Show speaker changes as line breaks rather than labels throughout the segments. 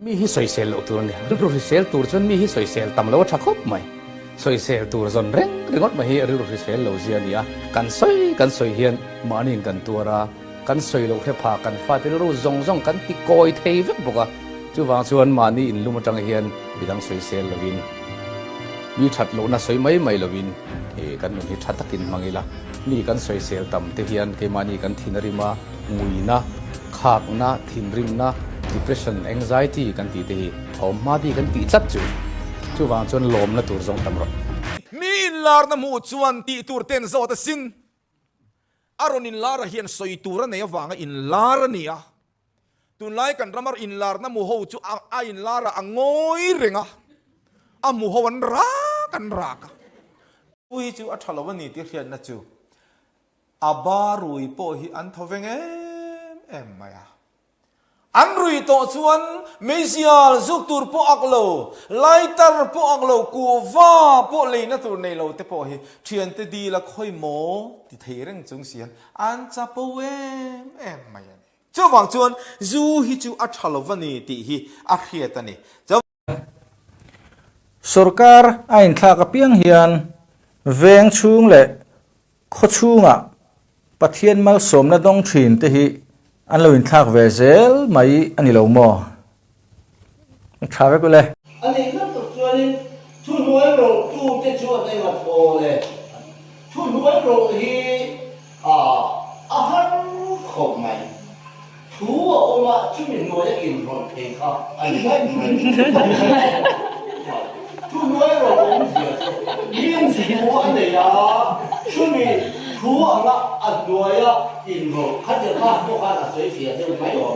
มีฮิสอยเซลตัวเนี่ยรูปฮิเซลตัวจนมีฮิสอยเซลตำแล้วชักคบไหมสอยเซลตัวจนเร่งงดมาเฮียรูปฮิเซลเราเสียเนี่ยกันสอยเฮียนมานินกันตัวระกันสอยเราแค่พากันฟาดที่รู้จงกันติโกยเทวิกบอกว่าจู่วางชวนมานี่อินลุมาจังเฮียนบิดังสอยเซลลวินมีชัดโลน่ะสอยไม่ลวินกันมันฮิชัดตะกินมังอีละนี่กันสอยเซลตำเทียนเกมานี่กันทินริมางุยนะขากนะทินริมนะ depression anxiety กันตีตีเอามาดีกันตีจัดจู่วางชวนลมนะตัวจงตำรวจ
มีอินลาร์น้ำมูชวนตีตัวเต้นโซตสินอารมณ์อินลาร์เฮียนสอยตัวเนี่ยวางอินลาร์เนี่ยตุนไล่กันรำมารอินลาร์น้ำมูฮูจู่อินลาร์งอยเริงอามูฮูวันรักกันรักอุ้ยจู่อัชลวันนี้ที่เขียนนะจู่อาบารุยโปฮิอันทเวงเอ็มมายาอันรุยโตชวนเมซิอาลซุกตูร์พวกเราไลเตอร์พวกเรากูว่าพวกเลยนะตัวในเราแต่พอเฮเทียนแต่ดีละค่อยโมที่เทเร่งจงเสียนอันจะปเวมเอ็มไม่เนี่ยเจ้าหวังชวนจูฮิจูอัชลวันนี้ที่ฮิอาเขียตันนี่เจ้า
सरकार आइन थलाक पिang hian veng chung le kho chunga pathian mal somna dong thin te hi an lo in thak ve zel mai ani lo mo thave ko le
ani ka to chuan thu nuai ro tu te chu nei wa tho le thu nuai ro hi a han khop mai thu o ma chu min nuai in ro the kha ai mai thu nuai ro yin si mo an nei ya chu min thu ala an nuai ya in ro kha je kha ko kha la sui fia je mai yo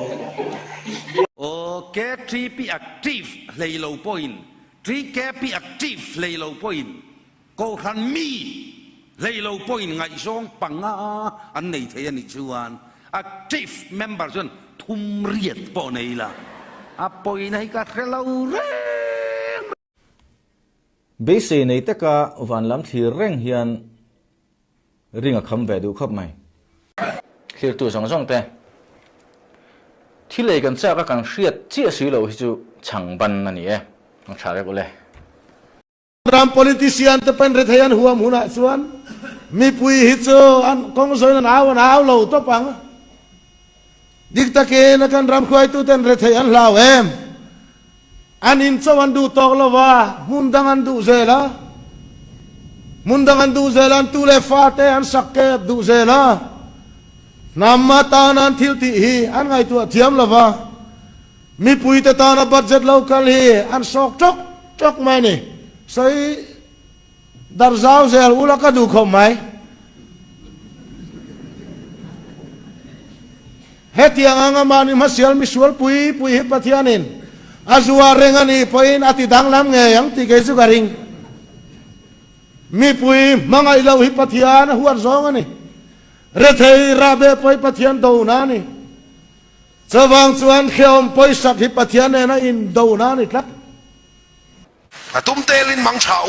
ke tri pi active lei lo point tri ke pi active lei lo point ko khan mi lei lo point ngai song panga an nei the ani chuan active member chun thum riat po nei la a poi nei ka khelo re
be se nei te ka van lam thir reng hian ringa kham ve du khop mai khir tu song song teที่เลยกันเจ้าก็การเสียดเจี๊ยสีเราที่จูช่างบันนั่นนี่ต้องชาเรียกเลย
รำ politician จะเป็นรัฐยันหัวหมุนส่วนมีปุยฮิตโซอันกองสวยนั้นเอาเราตัวปังดิกตะเกนกันรำควายตัวเป็นรัฐยันลาวอันอินสวรรค์ดูตอกละว่ามุนดังอันดูเซล่ะมุนดังอันดูเซลันตูเลฟาเตอันสักเกตดูเซล่ะนามาตานันทิลตีฮีอันไงตัวเทียมละวะมีปุยแต่ตานับบัตเจ็ตเราคัลฮีอันสอกจกไม่นี่ใส่ดาร์ซาวเซลอุลก็ดูคมไหมเฮติยังงามานี่มาเสียลมิสวลปุยฮิปะเทียนินอาจัวเรงอันนี้ปุยนอติดังลำเงยยังติเกสุการิงมีปุยมังไอเราฮิปะเทียนหัวซองอันนี้เรทยราเบปอยปะเทียนดูนานี่สว่างสวนเขียวปอยสักฮิปะเทียนเนี่ยนะอินดูนานี่ครับ
ตุ้มเตลินมังเฉา